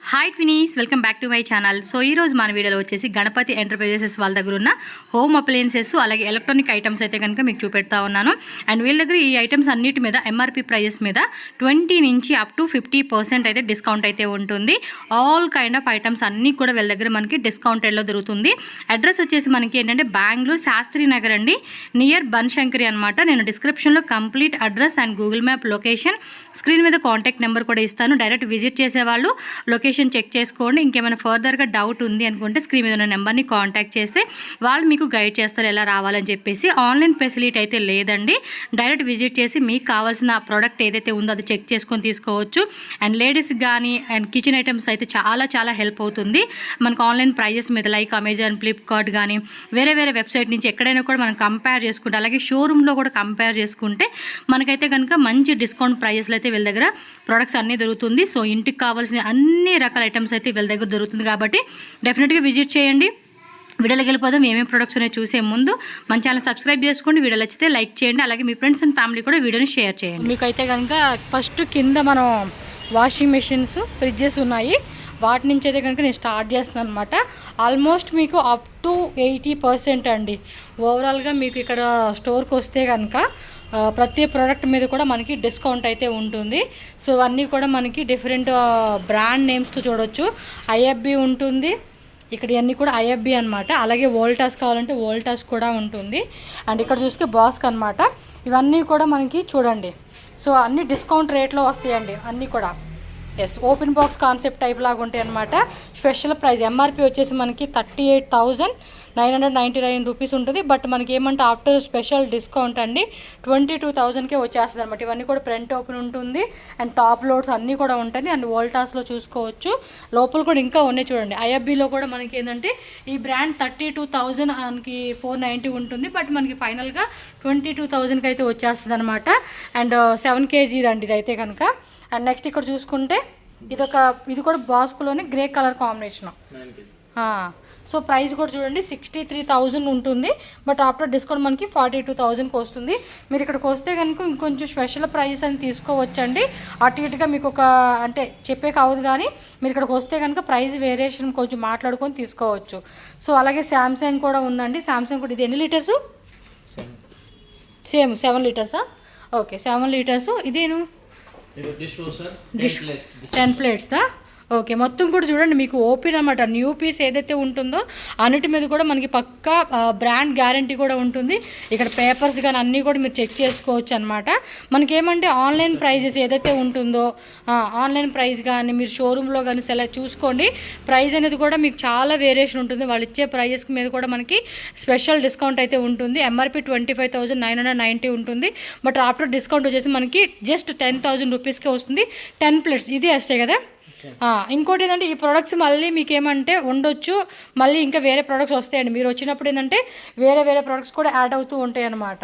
Hi twinnies, welcome back to my channel. So ఈ రోజు మన వీడియోలో వచ్చేసి గణపతి ఎంటర్ప్రైజెస్ వాళ్ళ దగ్గర ఉన్న హోమ్ అప్లయన్సెస్ అలాగే ఎలక్ట్రానిక్ ఐటమ్స్ అయితే కనుక మీకు చూపెడతా ఉన్నాను. అండ్ వీళ్ళ దగ్గర ఈ ఐటమ్స్ అన్నిటి మీద ఎంఆర్పి ప్రైజెస్ మీద 20 నుంచి అప్ టు 50% అయితే డిస్కౌంట్ అయితే ఉంటుంది. ఆల్ కైండ్ ఆఫ్ ఐటమ్స్ అన్నీ కూడా వీళ్ళ దగ్గర మనకి డిస్కౌంటెడ్లో దొరుకుతుంది. అడ్రస్ వచ్చేసి మనకి ఏంటంటే బెంగళూరు శాస్త్రి నగర్ అండి, నియర్ బన్శంకరి అనమాట. నేను డిస్క్రిప్షన్లో complete address and Google map location, screen మీద కాంటాక్ట్ నెంబర్ కూడా ఇస్తాను. డైరెక్ట్ విజిట్ చేసేవాళ్ళు లొకేషన్ చెక్ చేసుకోండి. ఇంకేమైనా ఫర్దర్గా డౌట్ ఉంది అనుకుంటే స్క్రీన్ మీద ఉన్న నెంబర్ని కాంటాక్ట్ చేస్తే వాళ్ళు మీకు గైడ్ చేస్తారు ఎలా రావాలని చెప్పేసి. ఆన్లైన్ ఫెసిలిటీ అయితే లేదండి, డైరెక్ట్ విజిట్ చేసి మీకు కావాల్సిన ప్రోడక్ట్ ఏదైతే ఉందో అది చెక్ చేసుకొని తీసుకోవచ్చు. అండ్ లేడీస్ కానీ అండ్ కిచెన్ ఐటమ్స్ అయితే చాలా హెల్ప్ అవుతుంది మనకు ఆన్లైన్ ప్రైజెస్ మీద. లైక్ అమెజాన్, ఫ్లిప్కార్ట్ కానీ వేరే వెబ్సైట్ నుంచి ఎక్కడైనా కూడా మనం కంపేర్ చేసుకుంటే, అలాగే షోరూంలో కూడా కంపేర్ చేసుకుంటే మనకైతే కనుక మంచి డిస్కౌంట్ ప్రైజెస్లో అయితే వీళ్ళ దగ్గర ప్రొడక్ట్స్ అన్నీ దొరుకుతుంది. సో ఇంటికి కావాల్సిన అన్ని రకాల ఐటమ్స్ అయితే వీళ్ళ దగ్గర దొరుకుతుంది కాబట్టి డెఫినెట్గా విజిట్ చేయండి. వీడియోలోకి వెళ్ళిపోదాం. ఏమేమి ప్రొడక్ట్స్ ఉన్నాయి చూసే ముందు మన ఛానల్ సబ్స్క్రైబ్ చేసుకోండి, వీడియోలు నచ్చితే లైక్ చేయండి, అలాగే మీ ఫ్రెండ్స్ అండ్ ఫ్యామిలీ కూడా వీడియోని షేర్ చేయండి. మీకైతే కనుక ఫస్ట్ కింద మనం వాషింగ్ మెషిన్స్, ఫ్రిడ్జెస్ ఉన్నాయి. వాటి నుంచి అయితే కనుక నేను స్టార్ట్ చేస్తున్నాను అనమాట. ఆల్మోస్ట్ మీకు అప్ టు 80% అండి. ఓవరాల్గా మీకు ఇక్కడ స్టోర్కి వస్తే కనుక ప్రతి ప్రోడక్ట్ మీద కూడా మనకి డిస్కౌంట్ అయితే ఉంటుంది. సో అన్నీ కూడా మనకి డిఫరెంట్ బ్రాండ్ నేమ్స్తో చూడవచ్చు. ఐఎఫ్బి ఉంటుంది ఇక్కడ, ఇవన్నీ కూడా ఐఎఫ్బి అనమాట. అలాగే వోల్టాస్ కావాలంటే వోల్టాస్ కూడా ఉంటుంది. అండ్ ఇక్కడ చూస్తే బాస్క్ అనమాట. ఇవన్నీ కూడా మనకి చూడండి, సో అన్నీ డిస్కౌంట్ రేట్లో వస్తాయండి అన్నీ కూడా. Yes, open box concept type లాగా ఉంటాయి అనమాట. స్పెషల్ ప్రైస్ ఎంఆర్పి వచ్చేసి మనకి 38,999 రూపీస్ ఉంటుంది. బట్ మనకి ఏమంటే ఆఫ్టర్ స్పెషల్ డిస్కౌంట్ అండి 22,000కే వచ్చేస్తుంది అనమాట. ఇవన్నీ కూడా ఫ్రంట్ ఓపెన్ ఉంటుంది అండ్ టాప్ లోడ్స్ అన్నీ కూడా ఉంటాయి. అండ్ వోల్టాస్లో చూసుకోవచ్చు, లోపల కూడా ఇంకా ఉన్నాయి చూడండి. ఐఎఫ్బిలో కూడా మనకి ఏంటంటే ఈ బ్రాండ్ 32,000 మనకి 490 ఉంటుంది. బట్ మనకి ఫైనల్గా 22,000కి అయితే వచ్చేస్తుంది అనమాట. అండ్ 7 kg అండి ఇదైతే కనుక. అండ్ నెక్స్ట్ ఇక్కడ చూసుకుంటే ఇది కూడా బాస్కులోనే grey colour combination. So price కూడా చూడండి 63,000 ఉంటుంది. బట్ ఆఫ్టర్ డిస్కౌంట్ మనకి 42,000కి వస్తుంది. మీరు ఇక్కడికి వస్తే కనుక ఇంకొంచెం స్పెషల్ ప్రైస్ అని తీసుకోవచ్చండి. అటు ఇటుగా మీకు ఒక అంటే చెప్పే కావద్దు, కానీ మీరు ఇక్కడికి వస్తే కనుక ప్రైస్ వేరియేషన్ కొంచెం మాట్లాడుకొని తీసుకోవచ్చు. సో అలాగే శాంసంగ్ కూడా ఉందండి. శాంసంగ్ కూడా ఇది ఎన్ని లీటర్సు? సేమ్ 7 లీటర్సా? Okay, 7 litres. ఇదేను 10 ప్లేట్స్దా? ఓకే, మొత్తం కూడా చూడండి మీకు ఓపెన్ అనమాట. న్యూ పీస్ ఏదైతే ఉంటుందో అన్నిటి మీద కూడా మనకి పక్కా బ్రాండ్ గ్యారంటీ కూడా ఉంటుంది. ఇక్కడ పేపర్స్ కానీ అన్నీ కూడా మీరు చెక్ చేసుకోవచ్చు అనమాట. మనకేమంటే ఆన్లైన్ ప్రైజెస్ ఏదైతే ఉంటుందో ఆన్లైన్ ప్రైస్ కానీ మీరు షోరూంలో కానీ సెలెక్ట్ చూసుకోండి. ప్రైస్ అనేది కూడా మీకు చాలా వేరియేషన్ ఉంటుంది. వాళ్ళు ఇచ్చే ప్రైజెస్ మీద కూడా మనకి స్పెషల్ డిస్కౌంట్ అయితే ఉంటుంది. ఎంఆర్పి 25,990 ఉంటుంది. బట్ ఆఫ్టర్ డిస్కౌంట్ వచ్చేసి మనకి జస్ట్ 10,000 రూపీస్కే వస్తుంది. 10 ప్లేట్స్ ఇది వేస్తే కదా. ఇంకోటి ఏంటంటే ఈ ప్రొడక్ట్స్ మళ్ళీ మీకు ఏమంటే ఉండొచ్చు, మళ్ళీ ఇంకా వేరే ప్రొడక్ట్స్ వస్తాయండి. మీరు వచ్చినప్పుడు ఏంటంటే వేరే ప్రొడక్ట్స్ కూడా యాడ్ అవుతూ ఉంటాయి అన్నమాట.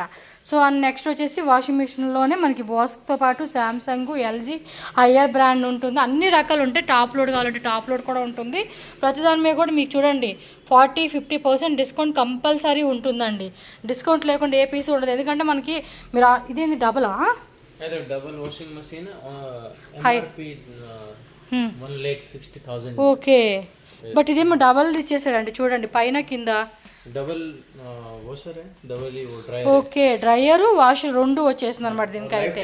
సో అండ్ నెక్స్ట్ వచ్చేసి వాషింగ్ మిషన్లోనే మనకి బాస్క్తో పాటు శాంసంగ్, ఎల్జీ, హయ్యర్ బ్రాండ్ ఉంటుంది. అన్ని రకాలు ఉంటాయి. టాప్ లోడ్ కావాలంటే టాప్ లోడ్ కూడా ఉంటుంది. ప్రతిదాని మీద కూడా మీకు చూడండి 40-50% డిస్కౌంట్ కంపల్సరీ ఉంటుందండి. డిస్కౌంట్ లేకుండా ఏ పీస్ ఉండదు. ఎందుకంటే మనకి మీరు ఇదేంది double washing machine okay, but ఇదేమో డబల్ ఇచ్చేసాడండి చూడండి, పైన కింద double washer, okay dryer washer రెండు వచ్చేసింది అనమాట. దీనికైతే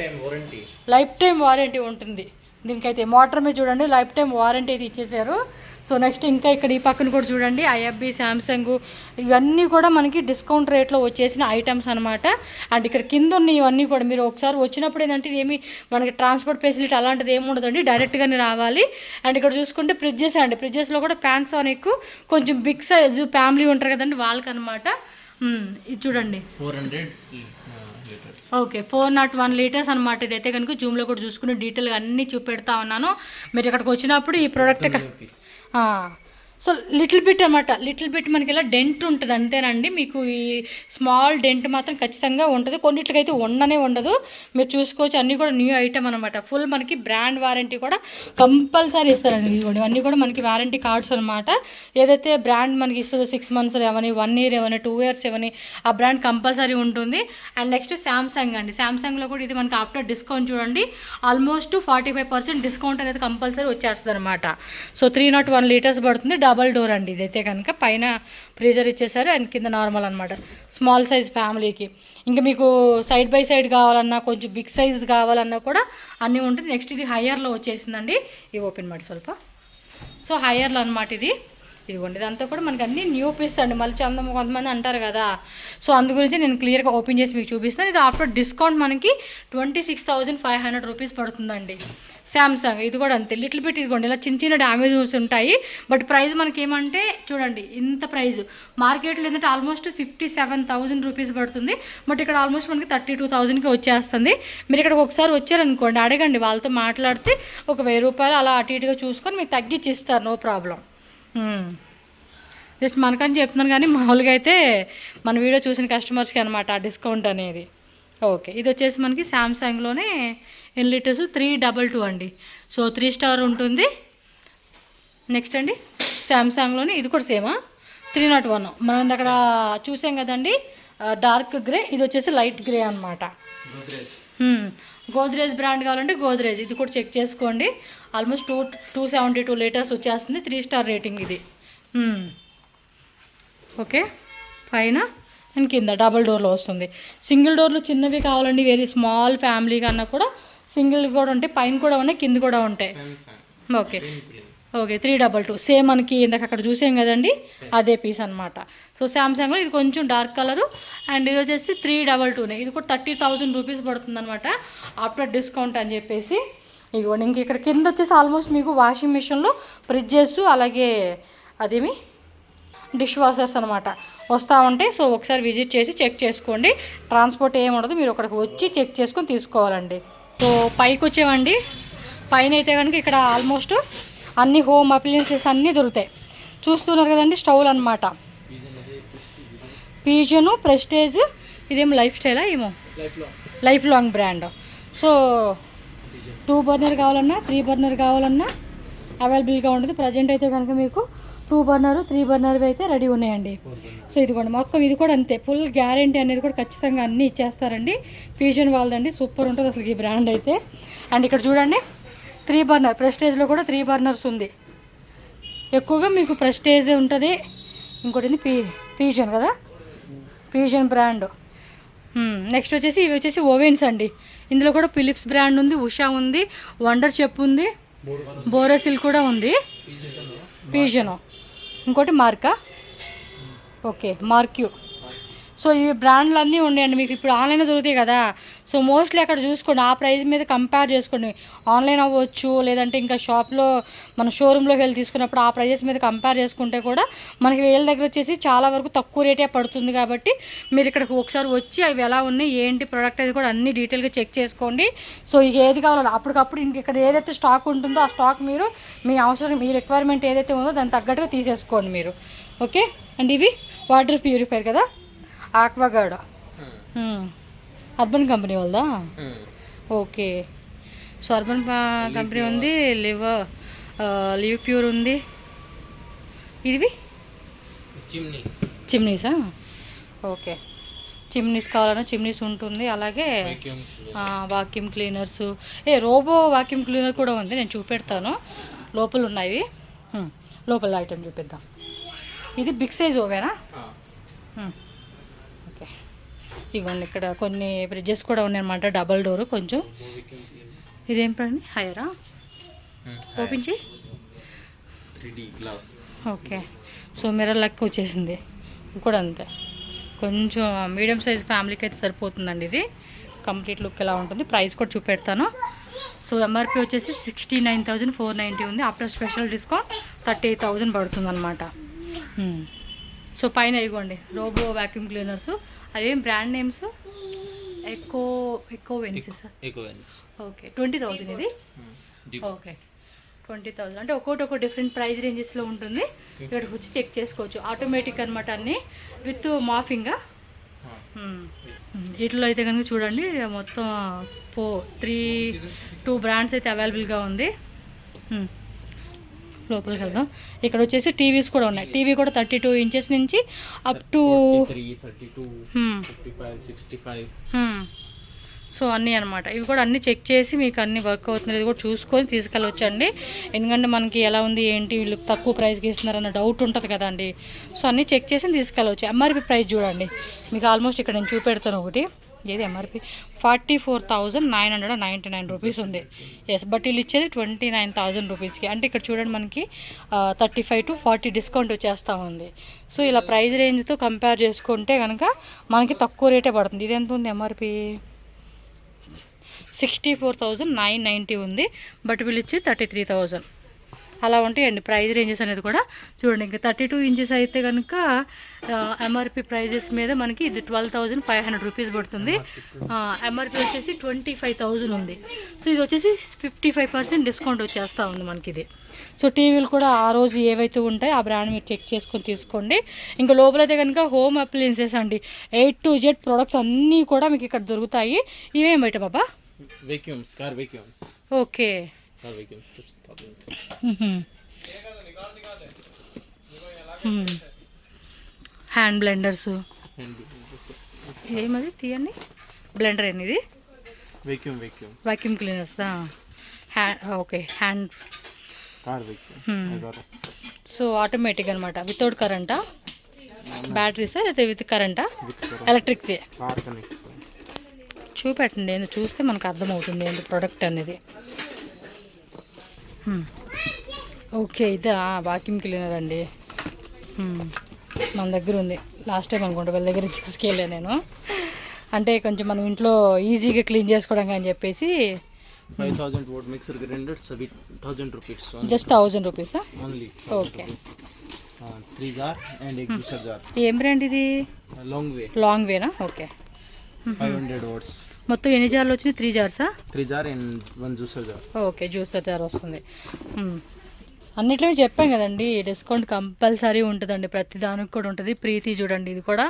లైఫ్ టైం వారంటీ ఉంటుంది. దీనికైతే మోటార్ మీద చూడండి లైఫ్ టైం వారంటీ అయితే ఇచ్చేసారు. సో నెక్స్ట్ ఇంకా ఇక్కడ ఈ పక్కన కూడా చూడండి ఐఎఫ్బి, శాంసంగ్ ఇవన్నీ కూడా మనకి డిస్కౌంట్ రేట్లో వచ్చేసిన ఐటమ్స్ అనమాట. అండ్ ఇక్కడ కింద ఉన్న ఇవన్నీ కూడా మీరు ఒకసారి వచ్చినప్పుడు ఏంటంటే ఏమి మనకి ట్రాన్స్పోర్ట్ ఫెసిలిటీ అలాంటిది ఏమి ఉండదండి, డైరెక్ట్గానే రావాలి. అండ్ ఇక్కడ చూసుకుంటే ఫ్రిడ్జెస్ అండి, ఫ్రిడ్జెస్లో కూడా పానాసోనిక్ కొంచెం బిగ్ సైజు ఫ్యామిలీ ఉంటారు కదండి వాళ్ళకి అనమాట. ఇది చూడండి 400 ఓకే 401 లీటర్స్ అనమాట. ఇదైతే కనుక జూమ్లో కూడా చూసుకుని డీటెయిల్గా అన్నీ చూపెడతా ఉన్నాను. మీరు ఇక్కడికి వచ్చినప్పుడు ఈ ప్రోడక్ట్ సో లిటిల్ బిట్ అనమాట, లిటిల్ బిట్ మనకి ఇలా డెంట్ ఉంటుంది అంతేనండి. మీకు ఈ స్మాల్ డెంట్ మాత్రం ఖచ్చితంగా ఉంటుంది, కొన్నిట్లకైతే ఉండదు. మీరు చూసుకోవచ్చు, అన్నీ కూడా న్యూ ఐటమ్ అనమాట. ఫుల్ మనకి బ్రాండ్ వారంటీ కూడా కంపల్సరీ ఇస్తారండి. ఇవన్నీ కూడా మనకి వారంటీ కార్డ్స్ అనమాట. ఏదైతే బ్రాండ్ మనకి ఇస్తుందో 6 months ఏమని, 1 year ఏమని, 2 years ఏమని, ఆ బ్రాండ్ కంపల్సరీ ఉంటుంది. అండ్ నెక్స్ట్ శాంసంగ్ అండి. శాంసంగ్లో కూడా ఇది మనకి ఆఫ్టర్ డిస్కౌంట్ చూడండి ఆల్మోస్ట్ 45% డిస్కౌంట్ అనేది కంపల్సరీ వచ్చేస్తుంది అనమాట. సో 301 liters పడుతుంది. డబల్ డోర్ అండి ఇదైతే కనుక. పైన ఫ్రీజర్ ఇచ్చేసారు అండ్ కింద నార్మల్ అనమాట. స్మాల్ సైజ్ ఫ్యామిలీకి. ఇంకా మీకు సైడ్ బై సైడ్ కావాలన్నా, కొంచెం బిగ్ సైజ్ కావాలన్నా కూడా అన్నీ ఉంటుంది. నెక్స్ట్ ఇది హయ్యర్లో వచ్చేసిందండి. ఇది ఓపెన్ ಮಾಡಿ ಸ್ವಲ್ಪ. సో హయ్యర్లో అనమాట ఇది. ఇదిగోండి, ఇదంతా కూడా మనకి అన్ని న్యూ పీస్ అండి. మళ్ళీ కొంతమంది అంటారు కదా, సో అందు గురించి నేను క్లియర్గా ఓపెన్ చేసి మీకు చూపిస్తాను. ఇది ఆఫ్టర్ డిస్కౌంట్ మనకి 26,500 రూపీస్ పడుతుందండి. శాంసంగ్ ఇది కూడా అంతే, లిటిల్ బిట్. ఇదిగోండి ఇలా చిన్న డ్యామేజెస్ ఉంటాయి, బట్ ప్రైస్ మనకి ఏమంటే చూడండి ఇంత ప్రైస్. మార్కెట్లో ఏంటంటే ఆల్మోస్ట్ 57,000 రూపీస్ పడుతుంది, బట్ ఇక్కడ ఆల్మోస్ట్ మనకి 32,000కి వచ్చేస్తుంది. మీరు ఇక్కడికి ఒకసారి వచ్చారనుకోండి, అడగండి, వాళ్ళతో మాట్లాడితే ఒక 1000 రూపాయలు అలా అటు ఇటుగా చూసుకొని మీకు తగ్గించి ఇస్తారు, నో ప్రాబ్లం. జస్ట్ మనకని చెప్తున్నాను, కానీ మామూలుగా అయితే మన వీడియో చూసిన కస్టమర్స్కి అనమాట ఆ డిస్కౌంట్ అనేది. ఓకే, ఇది వచ్చేసి మనకి శాంసంగ్లోనే ఎన్ని లీటర్స్ 322 అండి. సో 3 star ఉంటుంది. నెక్స్ట్ అండి శాంసంగ్లోనే ఇది కూడా సేమా 301. మనం అక్కడ చూసాం కదండి డార్క్ గ్రే, ఇది వచ్చేసి లైట్ గ్రే అనమాట. గోద్రేజ్ బ్రాండ్ కావాలంటే గోద్రేజ్, ఇది కూడా చెక్ చేసుకోండి. ఆల్మోస్ట్ 272 liters వచ్చేస్తుంది. 3 star రేటింగ్ ఇది. ఓకే, పైన అండ్ కింద డబల్ డోర్లో వస్తుంది. సింగిల్ డోర్లు చిన్నవి కావాలండి, వెరీ స్మాల్ ఫ్యామిలీ కన్నా కూడా సింగిల్ కూడా ఉంటాయి, పైన కూడా ఉన్నాయి, కింద కూడా ఉంటాయి. ఓకే 322 సేమ్ మనకి ఇందాక అక్కడ చూసాం కదండి అదే పీస్ అనమాట. సో శాంసంగ్లో ఇది కొంచెం డార్క్ కలరు అండ్ ఇది వచ్చేసి 322. ఇది కూడా 30,000 రూపీస్ పడుతుంది అనమాట ఆఫ్టర్ డిస్కౌంట్ అని చెప్పేసి. ఇదిగోండి, ఇంక ఇక్కడ కింద వచ్చేసి ఆల్మోస్ట్ మీకు వాషింగ్ మిషన్లో ఫ్రిడ్జెస్ అలాగే అదేమి డిష్ వాషర్స్ అనమాట వస్తూ ఉంటాయి. సో ఒకసారి విజిట్ చేసి చెక్ చేసుకోండి. ట్రాన్స్పోర్ట్ ఏమి ఉండదు, మీరు అక్కడికి వచ్చి చెక్ చేసుకొని తీసుకోవాలండి. సో పైకి వచ్చేవండి, పైన అయితే కనుక ఇక్కడ ఆల్మోస్ట్ అన్ని హోమ్ అప్లయన్సెస్ అన్నీ దొరుకుతాయి. చూస్తున్నారు కదండి, స్టవ్లు అనమాట. పీజను, ప్రెస్టేజ్, ఇదేమో లైఫ్ స్టైలా ఏమో life long brand. So 2 burner కావాలన్నా 3 burner కావాలన్నా అవైలబుల్గా ఉంటుంది. ప్రజెంట్ అయితే కనుక మీకు 2 burner 3 burner అయితే రెడీ ఉన్నాయండి. సో ఇదిగోండి మొత్తం ఇది కూడా అంతే, ఫుల్ గ్యారెంటీ అనేది కూడా ఖచ్చితంగా అన్నీ ఇచ్చేస్తారండి. ఫ్యూజన్ వాళ్ళదండి, సూపర్ ఉంటుంది అసలు ఈ బ్రాండ్ అయితే. అండ్ ఇక్కడ చూడండి 3 burner, ప్రెస్టేజ్లో కూడా 3 burners ఉంది. ఎక్కువగా మీకు ప్రెస్టేజ్ ఉంటుంది. ఇంకోటి పీజన్ కదా, పీజన్ బ్రాండ్. నెక్స్ట్ వచ్చేసి ఇవి వచ్చేసి ఓవెన్స్ అండి. ఇందులో కూడా ఫిలిప్స్ బ్రాండ్ ఉంది, ఉషా ఉంది, వండర్ చెప్ ఉంది, బోరోసిల్ కూడా ఉంది, పీజన్, ఇంకోటి మార్కా, ఓకే మార్క్యూ. సో ఈ బ్రాండ్లు అన్నీ ఉన్నాయండి. మీకు ఇప్పుడు ఆన్లైన్లో దొరుకుతాయి కదా, సో మోస్ట్లీ అక్కడ చూసుకోండి, ఆ ప్రైస్ మీద కంపేర్ చేసుకోండి. ఆన్లైన్ అవ్వచ్చు, లేదంటే ఇంకా షాప్లో మన షోరూంలోకి వెళ్ళి తీసుకున్నప్పుడు ఆ ప్రైజెస్ మీద కంపేర్ చేసుకుంటే కూడా మనకి వీళ్ళ దగ్గర వచ్చేసి చాలా వరకు తక్కువ రేటే పడుతుంది. కాబట్టి మీరు ఇక్కడికి ఒకసారి వచ్చి అవి ఎలా ఉన్నాయి ఏంటి ప్రోడక్ట్ అది కూడా అన్ని డీటెయిల్గా చెక్ చేసుకోండి. సో ఇక ఏది కావాలో అప్పటికప్పుడు ఇక్కడ ఏదైతే స్టాక్ ఉంటుందో ఆ స్టాక్ మీరు మీ అవసరం, మీ రిక్వైర్మెంట్ ఏదైతే ఉందో దానికి తగ్గట్టుగా తీసేసుకోండి మీరు. ఓకే, అండ్ ఇవి వాటర్ ప్యూరిఫైర్ కదా, ఆక్వాగార్డ్, అర్బన్ కంపెనీ వాళ్ళదా. ఓకే, సో అర్బన్ కంపెనీ ఉంది, లివ్ ప్యూర్ ఉంది. ఇది చిమ్నీసా, ఓకే చిమ్నీస్ కావాలన్నా చిమ్నీస్ ఉంటుంది. అలాగే vacuum cleaners, robo vacuum cleaner కూడా ఉంది, నేను చూపెడతాను. లోపల ఉన్నాయి, లోపల ఐటమ్ చూపిద్దాం. ఇది బిగ్ సైజ్ ఓవేనా. ఓకే, ఇవ్వండి ఇక్కడ కొన్ని ఫ్రిడ్జెస్ కూడా ఉన్నాయన్నమాట, డబల్ డోరు కొంచెం. ఇదేం పని హైయరా, ఓపెన్ చేయి. 3D glass. Okay, so mirror లెక్క వచ్చేసింది. ఇది కూడా అంతే, కొంచెం మీడియం సైజ్ ఫ్యామిలీకి అయితే సరిపోతుందండి. ఇది కంప్లీట్ లుక్ ఎలా ఉంటుంది, ప్రైస్ కూడా చూపెడతాను. సో ఎంఆర్పి వచ్చేసి 69,490 ఉంది. ఆఫ్టర్ స్పెషల్ డిస్కౌంట్ 38,000 పడుతుంది అనమాట. సో పైన ఇవ్వండి రోబో వ్యాక్యూమ్ క్లీనర్స్, అవేం బ్రాండ్ నేమ్స్, ఎకోవెన్స్. ఓకే 20,000 ఇది. ఓకే 20,000 అంటే ఒక్కొక్క డిఫరెంట్ ప్రైస్ రేంజెస్లో ఉంటుంది. ఇక్కడికి వచ్చి చెక్ చేసుకోవచ్చు. ఆటోమేటిక్ అనమాట అన్నీ విత్ మాఫింగ్. వీటిలో అయితే కనుక చూడండి మొత్తం 2 బ్రాండ్స్ అయితే అవైలబుల్గా ఉంది. లోపలికి వెళ్దాం. ఇక్కడ వచ్చేసి టీవీస్ కూడా ఉన్నాయి. టీవీ కూడా 32 ఇంచెస్ నుంచి అప్ టు 32, 55, 65. సో అన్నీ అనమాట. ఇవి కూడా అన్నీ చెక్ చేసి మీకు అన్నీ వర్క్ అవుతుంది కూడా చూసుకొని తీసుకెళ్ళవచ్చండి. ఎందుకంటే మనకి ఎలా ఉంది ఏంటి వీళ్ళు తక్కువ ప్రైస్కి ఇస్తున్నారన్న డౌట్ ఉంటుంది కదండి. సో అన్నీ చెక్ చేసి తీసుకెళ్ళవచ్చు. ఎంఆర్పి ప్రైస్ చూడండి మీకు ఆల్మోస్ట్ ఇక్కడ నేను చూపెడతాను ఒకటి. ఏది ఎంఆర్పి 44,999 రూపీస్ ఉంది. ఎస్, బట్ వీళ్ళు ఇచ్చేది 29,000 రూపీస్కి. అంటే ఇక్కడ చూడండి మనకి 35 to 40 డిస్కౌంట్ వచ్చేస్తూ ఉంది. సో ఇలా ప్రైస్ రేంజ్తో కంపేర్ చేసుకుంటే కనుక మనకి తక్కువ రేటే పడుతుంది. ఇది ఎంత ఉంది ఎంఆర్పి 64,990 ఉంది. బట్ వీళ్ళు ఇచ్చి 33,000 అలా ఉంటాయండి ప్రైస్ రేంజెస్ అనేది కూడా. చూడండి ఇంకా 32 ఇంచెస్ అయితే కనుక ఎంఆర్పి ప్రైజెస్ మీద మనకి ఇది 12,500 రూపీస్ పడుతుంది. ఎంఆర్పి వచ్చేసి 25,000 ఉంది. సో ఇది వచ్చేసి 55% డిస్కౌంట్ వచ్చేస్తూ ఉంది మనకి ఇది. సో టీవీలు కూడా ఆ రోజు ఏవైతే ఉంటాయో ఆ బ్రాండ్ మీరు చెక్ చేసుకొని తీసుకోండి. ఇంకా లోపలైతే కనుక హోమ్ అప్లయన్సెస్ అండి, A to Z ప్రొడక్ట్స్ అన్నీ కూడా మీకు ఇక్కడ దొరుకుతాయి. ఇవేం బయట బాబా? Vacuums, car vacuums. Okay. Car vacuums. Hand blenders. ఏమది తీయండి బ్లెండర్ ఏంది ఇది? Vacuum cleaners. Okay hand car vacuum. So automatic అనమాట, వితౌట్ కరెంటా? బ్యాటరీసా అయితే విత్ కరెంటా? ఎలక్ట్రిక్ది. చూపెట్టండి, ఏందో చూస్తే మనకు అర్థమవుతుంది ఏంటి ప్రోడక్ట్ అనేది. ఓకే, ఇదా వాక్యూమ్ క్లీనర్ అండి. మన దగ్గర ఉంది. లాస్ట్ టైం అనుకుంటా వీళ్ళ దగ్గర తీసుకెళ్ళా నేను. అంటే కొంచెం మనం ఇంట్లో ఈజీగా క్లీన్ చేసుకోవడం అని చెప్పేసి 5,000 watt mixer grinder, 1,000 rupees. Just 1,000 రూపీసా? Only. ఓకే. 3 jar and एक juicer jar. ఏం బ్రాండ్ ఇది? లాంగ్ వేనా? ఓకే. 500 watts. మొత్తం ఎన్ని జార్లు వచ్చినాయి? 3 జార్సా? 3 jar and 1 juicer jar. Okay, juicer jar వస్తుంది. అన్నిట్లో చెప్పాను కదండి డిస్కౌంట్ కంపల్సరీ ఉంటుందండి, ప్రతి దానికి కూడా ఉంటుంది. ప్రీతి చూడండి, ఇది కూడా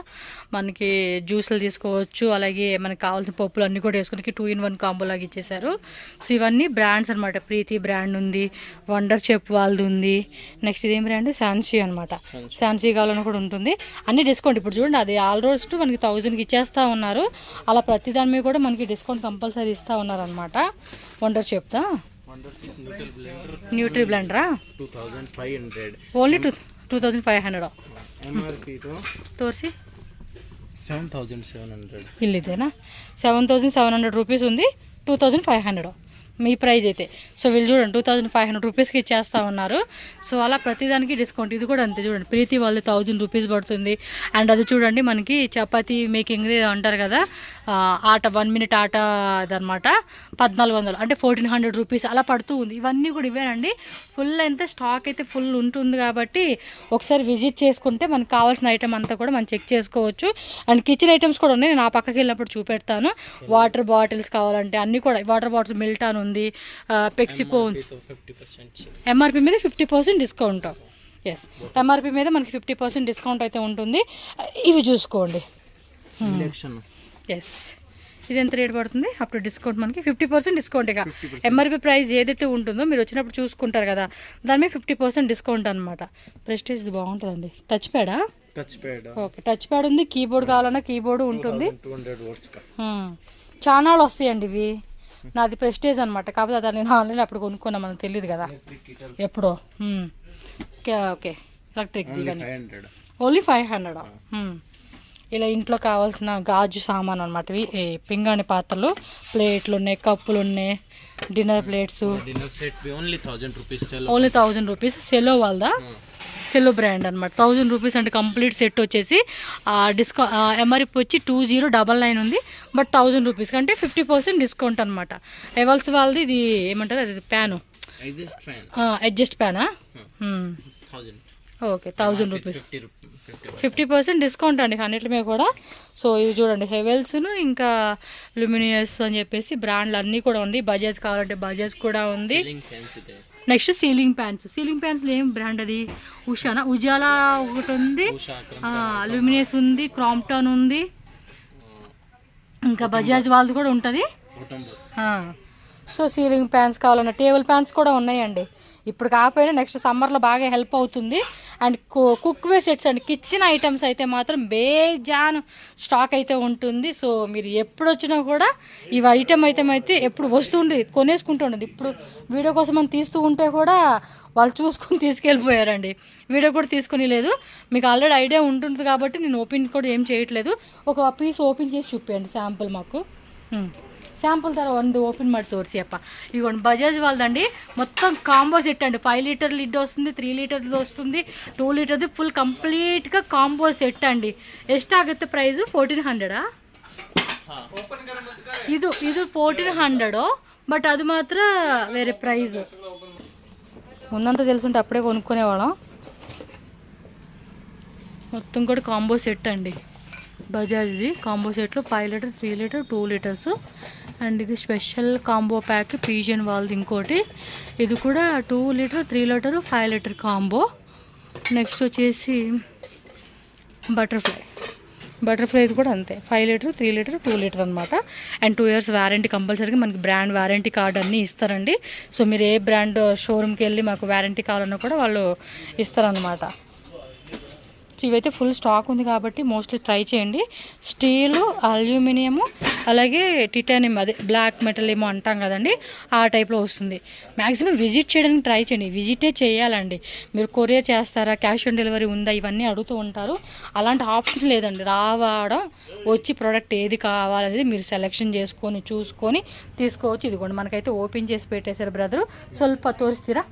మనకి జ్యూసులు తీసుకోవచ్చు, అలాగే మనకి కావాల్సిన పప్పులు అన్నీ కూడా వేసుకుని 2-in-1 కాంబో లాగా ఇచ్చేసారు. సో ఇవన్నీ బ్రాండ్స్ అనమాట. ప్రీతి బ్రాండ్ ఉంది, వండర్ చెప్ వాళ్ళది ఉంది, నెక్స్ట్ ఇదేం బ్రాండ్ శాన్సీ అనమాట. శాన్సీ కావాలని కూడా ఉంటుంది. అన్ని డిస్కౌంట్. ఇప్పుడు చూడండి అది ఆల్మోస్ట్ మనకి 1,000కి ఇచ్చేస్తూ ఉన్నారు. అలా ప్రతి దాని మీద కూడా మనకి డిస్కౌంట్ కంపల్సరీ ఇస్తూ ఉన్నారు అనమాట. వండర్ చెప్తా న్యూట్రీ బ్లెండరా? 2,500. ఓన్లీ 2,500. MRP to తోర్సి 7,700. ఇల్లుదేనా? 7,700 రూపీస్ ఉంది, 2,500 మీ ప్రైజ్ అయితే. సో వీళ్ళు చూడండి 2,500 రూపీస్కి ఇచ్చేస్తూ ఉన్నారు. సో అలా ప్రతిదానికి డిస్కౌంట్. ఇది కూడా అంతే చూడండి, ప్రీతి వాళ్ళది 1,000 రూపీస్ పడుతుంది. అండ్ అది చూడండి మనకి చపాతీ మేకింగ్ అంటారు కదా, ఆట 1 minute ఆట అదనమాట, 1,400 అంటే 1,400 రూపీస్ అలా పడుతూ ఉంది. ఇవన్నీ కూడా ఇవేనండి. ఫుల్ అయితే స్టాక్ అయితే ఫుల్ ఉంటుంది కాబట్టి ఒకసారి విజిట్ చేసుకుంటే మనకు కావాల్సిన ఐటమ్ అంతా కూడా మనం చెక్ చేసుకోవచ్చు. అండ్ కిచెన్ ఐటమ్స్ కూడా ఉన్నాయి, నేను ఆ పక్కకి వెళ్ళినప్పుడు చూపెడతాను. వాటర్ బాటిల్స్ కావాలంటే అన్నీ కూడా, వాటర్ బాటిల్స్ మిల్టాన్ ఉంది, పెక్సిపో ఉంది. ఎంఆర్పి మీద 50% డిస్కౌంట్. ఎస్, ఎంఆర్పి మీద మనకి 50% డిస్కౌంట్ అయితే ఉంటుంది. ఇవి చూసుకోండి. ఎస్, ఇది ఎంత రేట్ పడుతుంది? అప్పుడు డిస్కౌంట్ మనకి 50% డిస్కౌంట్. ఇక ఎంఆర్పి ప్రైస్ ఏదైతే ఉంటుందో మీరు వచ్చినప్పుడు చూసుకుంటారు కదా, దాని మీద 50% డిస్కౌంట్ అనమాట. ప్రెస్టేజ్ బాగుంటుందండి. టచ్ ప్యాడా? ఓకే, టచ్ ప్యాడ్ ఉంది. కీబోర్డ్ కావాలన్నా కీబోర్డు ఉంటుంది. చాలా వస్తాయండి ఇవి. నాది ప్రెస్టేజ్ అనమాట, కాకపోతే అది నేను ఆన్లైన్ అప్పుడు కొనుక్కున్నా, మనకు తెలియదు కదా ఎప్పుడో. ఓకే, ఎలక్ట్రిక్ దిగని ఓన్లీ 500. ఇలా ఇంట్లో కావాల్సిన గాజు సామాన్ అనమాట. ఇవి పింగాణి పాత్రలు, ప్లేట్లు ఉన్నాయి, కప్పులు ఉన్నాయి, dinner plates. Only 1,000 rupees. Cello వాళ్ళదా? సెల్లో బ్రాండ్ అనమాట. 1,000 రూపీస్ అంటే కంప్లీట్ సెట్ వచ్చేసి ఎంఆర్పి వచ్చి 2,099 ఉంది. బట్ 1,000 రూపీస్ అంటే 50% డిస్కౌంట్ అనమాట. ఎవల్స్ వాళ్ళది ఇది ఏమంటారు, అది ప్యాను, అడ్జస్ట్ ప్యానా? ఓకే, 1,000 రూపీస్ 50% డిస్కౌంట్ అండి అన్నిటి మీద కూడా. సో ఇవి చూడండి హెవెల్స్ను, ఇంకా ల్యూమినియస్ అని చెప్పేసి బ్రాండ్లు అన్నీ కూడా ఉంది. బజాజ్ కావాలంటే బజాజ్ కూడా ఉంది. నెక్స్ట్ సీలింగ్ ఫ్యాన్స్లో ఏం బ్రాండ్ అది? ఉషానా? ఉజాలా ఒకటి ఉంది, లూమినియస్ ఉంది, క్రాంప్టన్ ఉంది, ఇంకా బజాజ్ వాళ్ళది కూడా ఉంటుంది. సో సీలింగ్ ఫ్యాన్స్ కావాలన్నా టేబుల్ ఫ్యాన్స్ కూడా ఉన్నాయండి. ఇప్పుడు కాకపోయినా నెక్స్ట్ సమ్మర్లో బాగా హెల్ప్ అవుతుంది. అండ్ కుక్వేర్ సెట్స్ అండి, కిచెన్ ఐటమ్స్ అయితే మాత్రం బేజాన్ స్టాక్ అయితే ఉంటుంది. సో మీరు ఎప్పుడు వచ్చినా కూడా ఈ ఐటమ్ అయితే ఎప్పుడు వస్తుండే కొనేసుకుంటూ ఉండదు. ఇప్పుడు వీడియో కోసం మనం తీస్తూ ఉంటే కూడా వాళ్ళు చూసుకొని తీసుకెళ్ళిపోయారండి. వీడియో కూడా తీసుకుని లేదు. మీకు ఆల్రెడీ ఐడియా ఉంటుంది కాబట్టి నేను ఓపెన్ కూడా ఏం చేయట్లేదు. ఒక పీస్ ఓపెన్ చేసి చూపించండి శాంపుల్ మాకు. శాంపుల్ తర్వాత ಒಂದು ఓపెన్ ಮಾಡಿ తోర్చి అప్ప. ఇదిగోండి బజాజ్ వాళ్ళదండి, మొత్తం కాంబో సెట్ అండి. 5 లీటర్ లిడ్ వస్తుంది, 3 లీటర్ది వస్తుంది, 2 లీటర్ది, ఫుల్ కంప్లీట్గా కాంబో సెట్ అండి. ಎಷ್ಟಾಗುತ್ತೆ ಪ್ರೈಸು? 1400. ಇದು 1400, బట్ అది మాత్రం వేరే ప్రైజ్. ముందంతా తెలుసుంటే అప్పుడే కొనుక్కునేవాళ్ళం. మొత్తం కూడా కాంబో సెట్ అండి బజాజ్ది. కాంబో సెట్లో 5 లీటర్, 3 లీటర్, 2 లీటర్స్. అండ్ ఇది స్పెషల్ కాంబో ప్యాక్ పీజియన్ వాళ్ళది. ఇంకోటి ఇది కూడా 2 litre, 3 litre, 5 litre combo. Next వచ్చేసి బటర్ఫ్లై ఇది కూడా అంతే, 5 లీటర్, 3 లీటర్, 2 లీటర్ అనమాట. అండ్ 2 ఇయర్స్ వారంటీ కంపల్సరీగా మనకి బ్రాండ్ వారంటీ కార్డ్ అన్నీ ఇస్తారండి. సో మీరు ఏ బ్రాండ్ షోరూమ్కి వెళ్ళి మాకు వారంటీ కావాలన్నా కూడా వాళ్ళు ఇస్తారనమాట. ఇవైతే ఫుల్ స్టాక్ ఉంది కాబట్టి మోస్ట్లీ ట్రై చేయండి. స్టీలు, అల్యూమినియము, అలాగే టిటానియం, అదే బ్లాక్ మెటల్ ఏమో అంటాం కదండి, ఆ టైప్లో వస్తుంది. మ్యాక్సిమం విజిట్ చేయడానికి ట్రై చేయండి. విజిటే చేయాలండి. మీరు కొరియర్ చేస్తారా, క్యాష్ ఆన్ డెలివరీ ఉందా, ఇవన్నీ అడుగుతూ ఉంటారు. అలాంటి ఆప్షన్ లేదండి. రావడం, వచ్చి ప్రోడక్ట్ ఏది కావాలనేది మీరు సెలెక్షన్ చేసుకొని చూసుకొని తీసుకోవచ్చు. ఇదిగోండి మనకైతే ఓపెన్ చేసి పెట్టేశారు బ్రదరు. ಸ್ವಲ್ಪ ತೋರಿಸ್ತೀರಾ?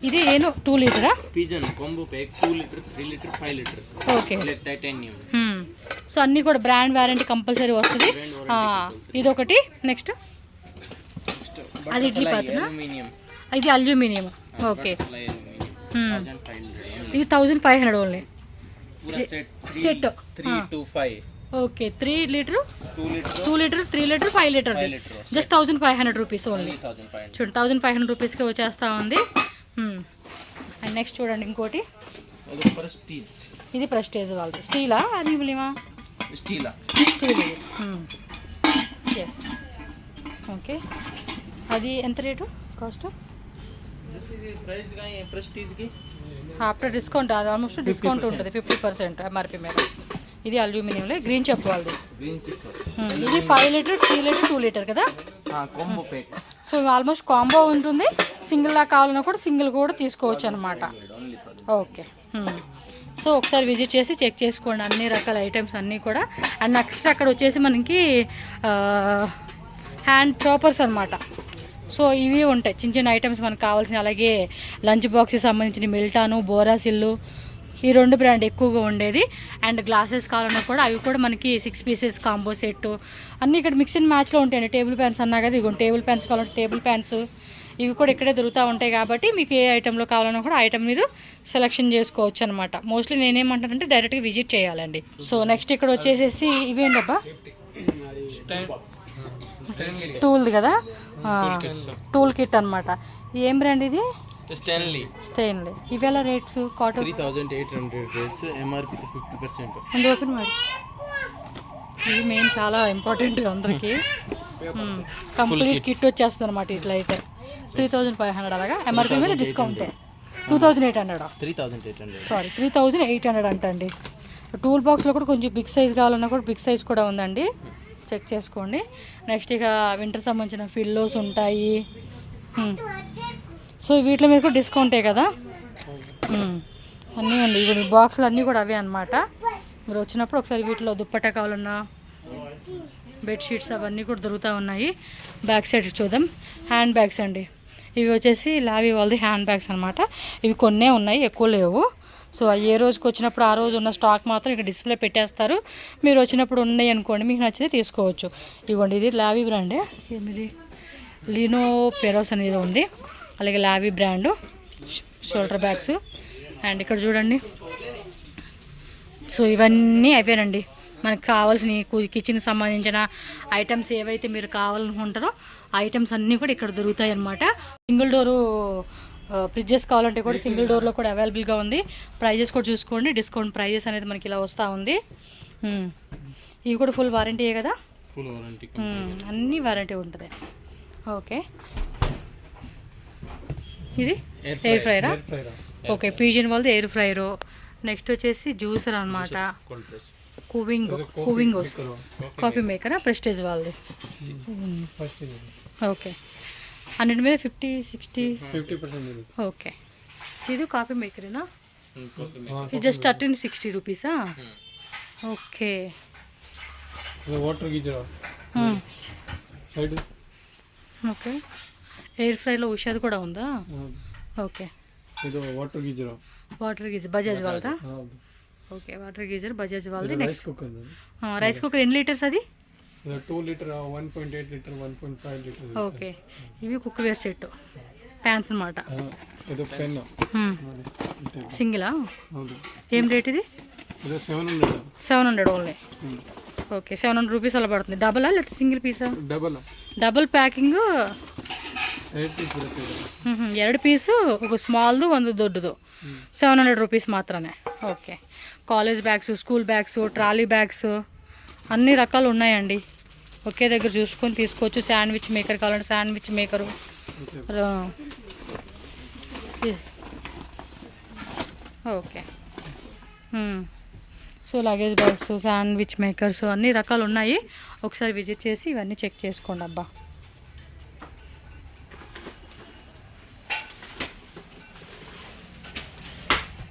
ఇది ಏನು 2 లీటరా? Pigeon combo pack 2 litre, 3 litre, 5 litre. Okay, titanium. So అన్నీ కూడా బ్రాండ్ వారంటీ కంపల్సరీ వస్తుంది. ఇదొకటి. నెక్స్ట్ అది ఇడ్లీ పాత్ర, ఇది అల్యూమినియం. ఓకే, ఇది 1500 only set. 325. Okay, 3 litre, 2 litre, 3 litre, 5 litre, just 1500 rupees only. చూడండి 1500 రూపీస్కి వచ్చేస్తా ఉంది. అండ్ నెక్స్ట్ చూడండి ఇంకోటి, ఇది ప్రెస్టేజ్ వాళ్ళది. స్టీలా, అల్యూమినియమా? స్టీల్. ఎస్. ఓకే, అది ఎంత రేటు కాస్ట్? ఆఫ్టర్ డిస్కౌంట్, అది ఆల్మోస్ట్ డిస్కౌంట్ ఉంటుంది 50% ఎంఆర్పి మీద. ఇది అల్యూమినియంలో గ్రీన్ చెప్ వాళ్ళది. ఇది 5 లీటర్, 3 లీటర్, 2 లీటర్ కదా. సో ఆల్మోస్ట్ కాంబో ఉంటుంది. సింగిల్లా కావాలన్నా కూడా సింగిల్ కూడా తీసుకోవచ్చు అనమాట. ఓకే, సో ఒకసారి విజిట్ చేసి చెక్ చేసుకోండి అన్ని రకాల ఐటమ్స్ అన్నీ కూడా. అండ్ నెక్స్ట్ అక్కడ వచ్చేసి మనకి హ్యాండ్ చాపర్స్ అనమాట. సో ఇవి ఉంటాయి చిన్న చిన్న ఐటమ్స్ మనకు కావాల్సిన. అలాగే లంచ్ బాక్స్కి సంబంధించిన మిల్టాను, బోరాసిల్లు, ఈ 2 బ్రాండ్ ఎక్కువగా ఉండేది. అండ్ గ్లాసెస్ కావాలన్నా కూడా అవి కూడా మనకి 6 పీసెస్ కాంబో సెట్ అన్నీ ఇక్కడ మిక్స్ అండ్ మ్యాచ్లో ఉంటాయండి. టేబుల్ ఫ్యాన్స్ అన్నా కదా, ఇదిగోండి టేబుల్ ఫ్యాన్స్ కావాలంటే టేబుల్ ఫ్యాన్స్ ఇవి కూడా ఇక్కడే దొరుకుతూ ఉంటాయి. కాబట్టి మీకు ఏ ఐటెంలో కావాలన్నా కూడా ఐటమ్ మీరు సెలెక్షన్ చేసుకోవచ్చు అనమాట. మోస్ట్లీ నేనేమంటానంటే డైరెక్ట్గా విజిట్ చేయాలండి. సో నెక్స్ట్ ఇక్కడ వచ్చేసేసి ఇవేంటబ్బా, టూల్ది కదా, టూల్ కిట్ అనమాట. ఏం బ్రాండ్ ఇది? స్టెయిన్లీ. ఇవేళ rates? Cotton 3800 rates, MRP 50%. And open మరి, ఇది మెయిన్ చాలా ఇంపార్టెంట్ అందరికి. కంప్లీట్ కిట్ వచ్చేస్తుంది అనమాట. ఇట్లా అయితే 3500 అలాగా. ఎంఆర్పి మీద డిస్కౌంట్ 2800. సారీ 3800 అంటండి. టూల్ బాక్స్లో కూడా కొంచెం బిగ్ సైజ్ కావాలన్నా కూడా బిగ్ సైజ్ కూడా ఉందండి, చెక్ చేసుకోండి. నెక్స్ట్ ఇక వింటర్ సంబంధించిన పిల్లోస్ ఉంటాయి. సో వీటి మీద కూడా డిస్కౌంటే కదా అన్నీ అండి. ఇవి బాక్సులు అన్నీ కూడా అవే అనమాట. మీరు వచ్చినప్పుడు ఒకసారి వీటిలో దుప్పట్టా కావాలన్నా, బెడ్షీట్స్ అవన్నీ కూడా దొరుకుతూ ఉన్నాయి. బ్యాక్ సైడ్ చూద్దాం. హ్యాండ్ బ్యాగ్స్ అండి. ఇవి వచ్చేసి లావీ వాళ్ళది హ్యాండ్ బ్యాగ్స్ అనమాట. ఇవి కొన్నే ఉన్నాయి, ఎక్కువ లేవు. సో ఏ రోజుకి వచ్చినప్పుడు ఆ రోజు ఉన్న స్టాక్ మాత్రం ఇక్కడ డిస్ప్లే పెట్టేస్తారు. మీరు వచ్చినప్పుడు ఉన్నాయి అనుకోండి, మీకు నచ్చితే తీసుకోవచ్చు. ఇవ్వండి, ఇది లావీ బ్రాండే. ఏమిది లినో పెరోస్ అనేది ఉంది. అలాగే లావీ బ్రాండు షోల్డర్ బ్యాగ్స్. అండ్ ఇక్కడ చూడండి, సో ఇవన్నీ అయిపోయానండి. మనకు కావాల్సిన కిచెన్కి సంబంధించిన ఐటమ్స్ ఏవైతే మీరు కావాలనుకుంటారో ఆ ఐటమ్స్ అన్నీ కూడా ఇక్కడ దొరుకుతాయి అన్నమాట. సింగిల్ డోరు ఫ్రిడ్జెస్ కావాలంటే కూడా సింగిల్ డోర్లో కూడా అవైలబుల్గా ఉంది. ప్రైజెస్ కూడా చూసుకోండి, డిస్కౌంట్ ప్రైజెస్ అనేది మనకి ఇలా వస్తూ ఉంది. ఇవి కూడా ఫుల్ వారంటీయే కదా, ఫుల్ వారంటీ, అన్నీ వారంటీ ఉంటుంది. ఓకే, ఇది ఎయిర్ ఫ్రైరా? ఓకే, పీజియన్ వాళ్ళది ఎయిర్ ఫ్రైరు. నెక్స్ట్ వచ్చేసి జ్యూసర్ అనమాట, కూవింగోస్ కాఫీ మేకరా, ప్రెస్టేజ్ వాళ్ళది. ఓకే, అన్నిటి మీద 50-60. ఓకే, ఇది కాఫీ మేకరేనా? ఇది జస్ట్ 1360 రూపీసా? Okay, water geyser. Okay, air ఫ్రైలో ఉషాది కూడా ఉందా? ఓకే, వాటర్ గీజర్ బజాజ్ వాళ్ళదా? ఓకే, వాటర్ గీజర్ బజాజ్ వాళ్ళది. నెక్స్ట్ రైస్ కుక్కర్ ఎన్ని లీటర్స్ అది? 2 లీటర్, 1.8 లీటర్, 1.5 లీటర్. ఓకే, ఇవి కుక్ వేర్ సెట్ ప్యాన్స్ అనమాట. సింగిలా? ఏం రేట్ ఇది? 700 ఓన్లీ. ఓకే, 700 రూపీస్ అలా పడుతుంది. డబలా లేదా సింగిల్ పీసా? డబుల్ ప్యాకింగ్, 2 పీసు, ఒక స్మాల్దు 100 దొడ్డుదు, 700 రూపీస్ మాత్రమే. Okay, college bags, school bags, trolley bags అన్ని రకాలు ఉన్నాయండి. ఒకే దగ్గర చూసుకొని తీసుకోవచ్చు. శాండ్విచ్ మేకర్ కావాలంటే sandwich maker. Okay, so luggage bags, sandwich makers అన్ని రకాలు ఉన్నాయి. ఒకసారి విజిట్ చేసి ఇవన్నీ చెక్ చేసుకోండి అబ్బా.